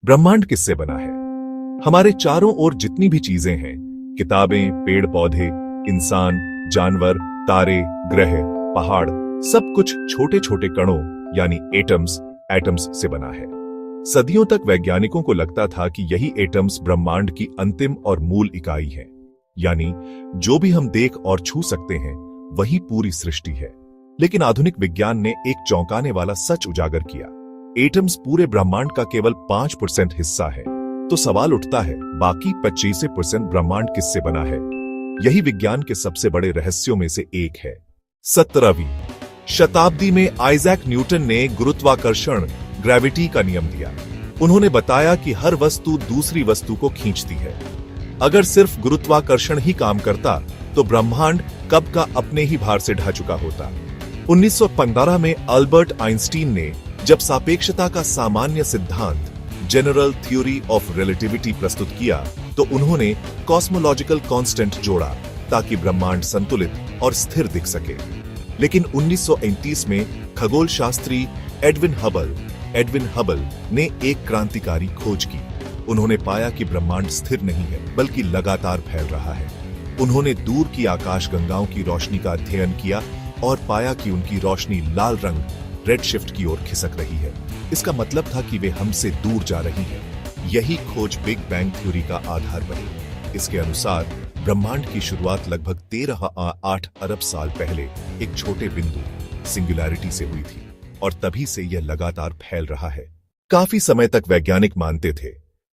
ब्रह्मांड किससे बना है? हमारे चारों ओर जितनी भी चीजें हैं, किताबें, पेड़ पौधे, इंसान, जानवर, तारे, ग्रह, पहाड़, सब कुछ छोटे छोटे कणों यानी एटम्स से बना है। सदियों तक वैज्ञानिकों को लगता था कि यही एटम्स ब्रह्मांड की अंतिम और मूल इकाई है, यानी जो भी हम देख और छू सकते हैं वही पूरी सृष्टि है। लेकिन आधुनिक विज्ञान ने एक चौंकाने वाला सच उजागर किया। एटम्स पूरे ब्रह्मांड का केवल 5% हिस्सा है। तो सवाल उठता है, बाकी 25% ब्रह्मांड किससे बना है? यही विज्ञान के सबसे बड़े रहस्यों में से एक है। 17वीं शताब्दी में आइजैक न्यूटन ने गुरुत्वाकर्षण ग्रेविटी का नियम दिया। उन्होंने बताया कि हर वस्तु दूसरी वस्तु को खींचती है। अगर सिर्फ गुरुत्वाकर्षण ही काम करता तो ब्रह्मांड कब का अपने ही भार से ढह चुका होता। 1915 में अल्बर्ट आइंस्टीन ने जब सापेक्षता का सामान्य सिद्धांत जनरल थ्योरी ऑफ रिलेटिविटी प्रस्तुत किया तो उन्होंने कॉस्मोलॉजिकल कांस्टेंट जोड़ा ताकि ब्रह्मांड संतुलित और स्थिर दिख सके। लेकिन 1939 में खगोल शास्त्री एडविन हबल ने एक क्रांतिकारी खोज की। उन्होंने पाया कि ब्रह्मांड स्थिर नहीं है बल्कि लगातार फैल रहा है। उन्होंने दूर की आकाशगंगाओं की रोशनी का अध्ययन किया और पाया कि उनकी रोशनी लाल रंग रेड शिफ्ट की ओर खिसक रही है। इसका मतलब था कि वे हमसे दूर जा रही है। यही खोज बिग बैंग थ्योरी का आधार बनी। इसके अनुसार ब्रह्मांड की शुरुआत लगभग 13.8 अरब साल पहले एक छोटे बिंदु सिंगुलैरिटी से हुई थी और तभी से यह लगातार फैल रहा है। काफी समय तक वैज्ञानिक मानते थे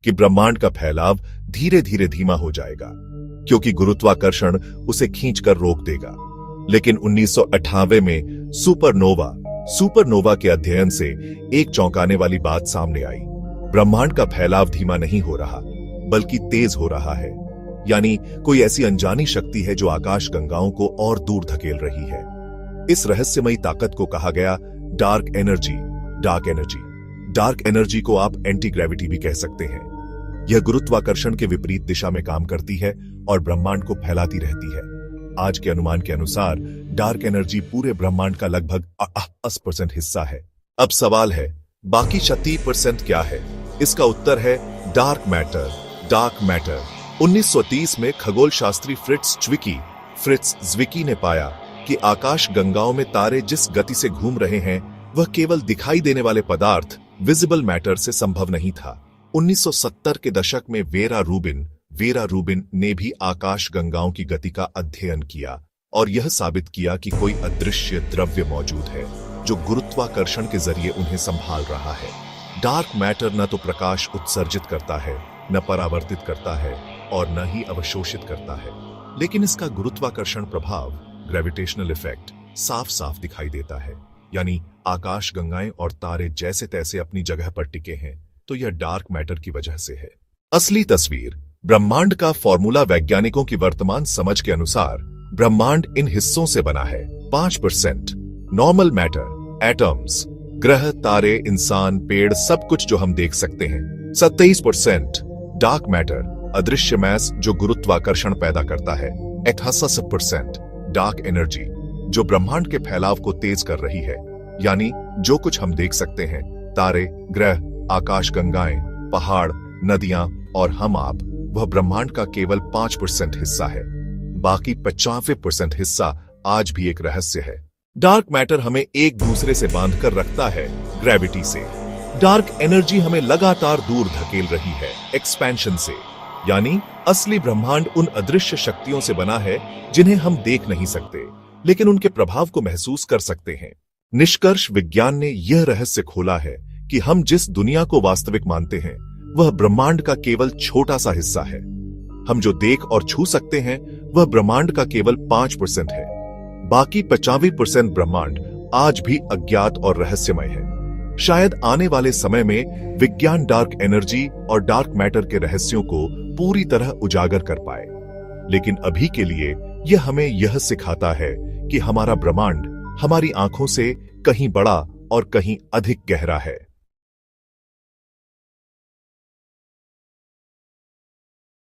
कि ब्रह्मांड का फैलाव धीरे धीरे धीमा हो जाएगा क्योंकि गुरुत्वाकर्षण उसे खींचकर रोक देगा। लेकिन 1998 में सुपरनोवा के अध्ययन से एक चौंकाने वाली बात सामने आई। ब्रह्मांड का फैलाव धीमा नहीं हो रहा बल्कि तेज हो रहा है, यानी कोई ऐसी अनजानी शक्ति है जो आकाश गंगाओं को और दूर धकेल रही है। इस रहस्यमयी ताकत को कहा गया डार्क एनर्जी को आप एंटी ग्रेविटी भी कह सकते हैं। यह गुरुत्वाकर्षण के विपरीत दिशा में काम करती है और ब्रह्मांड को फैलाती रहती है। आज के अनुमान के अनुसार डार्क एनर्जी पूरे ब्रह्मांड का लगभग 80% हिस्सा है। अब सवाल है, बाकी 36% क्या है? इसका उत्तर है डार्क मैटर। 1930 में खगोल शास्त्री फ्रिट्ज ज्विकी ने पाया कि आकाश गंगाओं में तारे जिस गति से घूम रहे हैं वह केवल दिखाई देने वाले पदार्थ विजिबल मैटर से संभव नहीं था। 1970 के दशक में वेरा रूबिन ने भी आकाश गंगाओं की गति का अध्ययन किया और यह साबित किया कि कोई अदृश्य द्रव्य मौजूद है जो गुरुत्वाकर्षण के जरिए उन्हें संभाल रहा है। डार्क मैटर न तो प्रकाश उत्सर्जित करता है, न परावर्तित करता है और न ही अवशोषित करता है, लेकिन इसका गुरुत्वाकर्षण प्रभाव ग्रेविटेशनल इफेक्ट साफ साफ दिखाई देता है। यानी आकाश गंगाएं और तारे जैसे तैसे अपनी जगह पर टिके हैं तो यह डार्क मैटर की वजह से है। असली तस्वीर ब्रह्मांड का फॉर्मूला वैज्ञानिकों की वर्तमान समझ के अनुसार ब्रह्मांड इन हिस्सों से बना है। 5% नॉर्मल मैटर, एटम्स, ग्रह, तारे, इंसान, पेड़, सब कुछ जो हम देख सकते हैं। 27% डार्क मैटर, अदृश्य मैस जो गुरुत्वाकर्षण पैदा करता है। 88% डार्क एनर्जी जो ब्रह्मांड के फैलाव को तेज कर रही है। यानी जो कुछ हम देख सकते हैं, तारे, ग्रह, आकाश गंगाएं, पहाड़, नदियां और हम आप, वह ब्रह्मांड का केवल 5% हिस्सा है। बाकी 95% हिस्सा आज भी एक रहस्य है। डार्क मैटर हमें एक दूसरे से बांधकर रखता है ग्रेविटी से। डार्क एनर्जी हमें लगातार दूर धकेल रही है एक्सपेंशन से। यानी असली ब्रह्मांड उन अदृश्य शक्तियों से बना है जिन्हें हम देख नहीं सकते लेकिन उनके प्रभाव को महसूस कर सकते हैं। निष्कर्ष, विज्ञान ने यह रहस्य खोला है कि हम जिस दुनिया को वास्तविक मानते हैं वह ब्रह्मांड का केवल छोटा सा हिस्सा है। हम जो देख और छू सकते हैं वह ब्रह्मांड का केवल 5% है। बाकी 95% ब्रह्मांड आज भी अज्ञात और रहस्यमय है। शायद आने वाले समय में विज्ञान डार्क एनर्जी और डार्क मैटर के रहस्यों को पूरी तरह उजागर कर पाए, लेकिन अभी के लिए यह हमें यह सिखाता है कि हमारा ब्रह्मांड हमारी आंखों से कहीं बड़ा और कहीं अधिक गहरा है।